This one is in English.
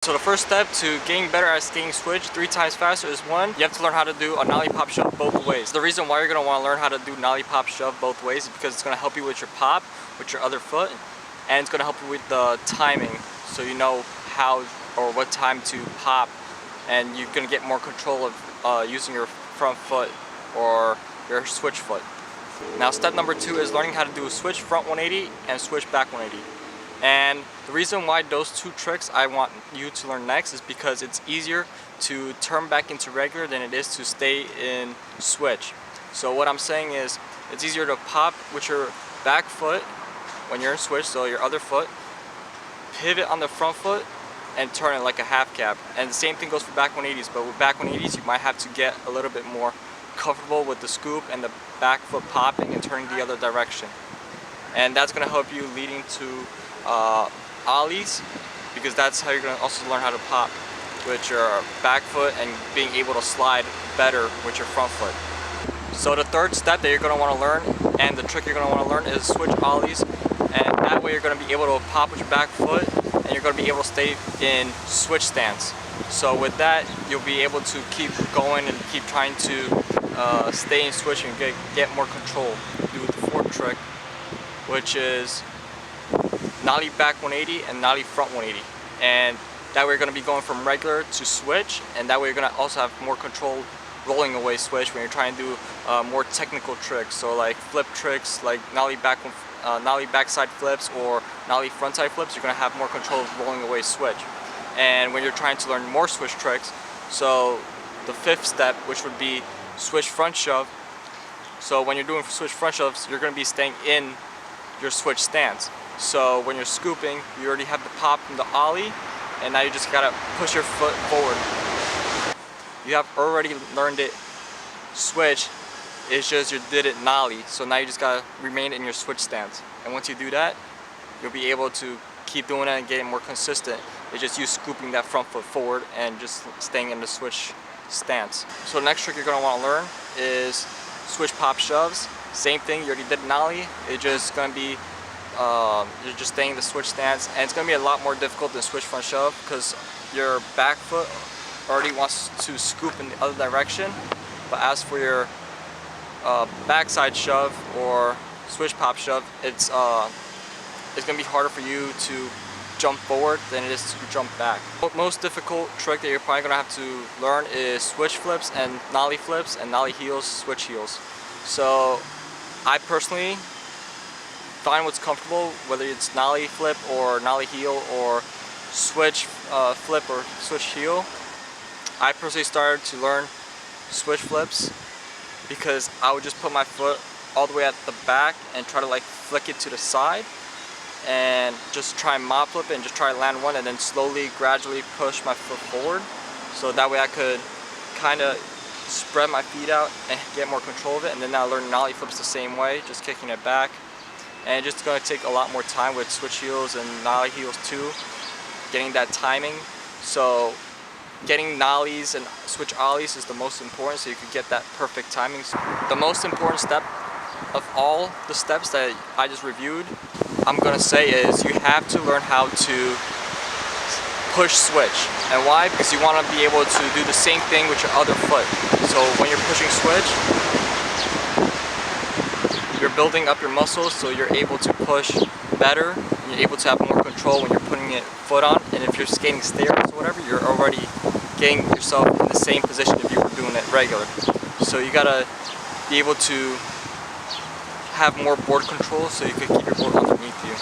So the first step to getting better at skating switch 3 times faster is 1, you have to learn how to do a nollie pop shove both ways. The reason why you're going to want to learn how to do nollie pop shove both ways is because it's going to help you with your pop, with your other foot, and it's going to help you with the timing, so you know how or what time to pop, and you're going to get more control of using your front foot or your switch foot. Now step number 2 is learning how to do a switch front 180 and switch back 180. And the reason why those 2 tricks I want you to learn next is because it's easier to turn back into regular than it is to stay in switch. So what I'm saying is it's easier to pop with your back foot when you're in switch, so your other foot, pivot on the front foot and turn it like a half cab. And the same thing goes for back 180s, but with back 180s you might have to get a little bit more comfortable with the scoop and the back foot popping and turning the other direction. And that's going to help you leading to ollies, because that's how you're going to also learn how to pop with your back foot and being able to slide better with your front foot. So the third step that you're going to want to learn, and the trick you're going to want to learn, is switch ollies, and that way you're going to be able to pop with your back foot and you're going to be able to stay in switch stance. So with that you'll be able to keep going and keep trying to stay in switch and get more control. Do the fourth trick, which is nollie back 180 and nollie front 180, and that way you're going to be going from regular to switch, and that way you're going to also have more control rolling away switch when you're trying to do more technical tricks. So like flip tricks, like nollie backside flips or nollie frontside flips, you're going to have more control of rolling away switch. And when you're trying to learn more switch tricks, so the 5th step, which would be switch front shove, so when you're doing switch front shoves you're going to be staying in your switch stance. So when you're scooping, you already have the pop from the ollie, and now you just gotta push your foot forward. You have already learned it switch, it's just you did it nollie, so now you just gotta remain in your switch stance. And once you do that, you'll be able to keep doing it and getting more consistent. It's just you scooping that front foot forward and just staying in the switch stance. So the next trick you're gonna want to learn is switch pop shoves. Same thing, you already did nollie, it's just gonna be you're just staying in the switch stance, and it's going to be a lot more difficult than switch front shove because your back foot already wants to scoop in the other direction. But as for your backside shove or switch pop shove, it's going to be harder for you to jump forward than it is to jump back. The most difficult trick that you're probably going to have to learn is switch flips and nollie heels, switch heels. So I personally find what's comfortable, whether it's nollie flip or nollie heel or switch flip or switch heel. I personally started to learn switch flips because I would just put my foot all the way at the back and try to like flick it to the side and just try and mop flip it and just try to land one, and then slowly, gradually push my foot forward, so that way I could kind of spread my feet out and get more control of it. And then I learned nollie flips the same way, just kicking it back. And it's just going to take a lot more time with switch heels and nollie heels too, getting that timing. So getting nollies and switch ollies is the most important, so you can get that perfect timing. The most important step of all the steps that I just reviewed, I'm going to say, is you have to learn how to push switch. And why? Because you want to be able to do the same thing with your other foot. So when you're pushing switch, you're building up your muscles, so you're able to push better, and you're able to have more control when you're putting it foot on. And if you're skating stairs or whatever, you're already getting yourself in the same position if you were doing it regular. So you gotta be able to have more board control so you can keep your board underneath you.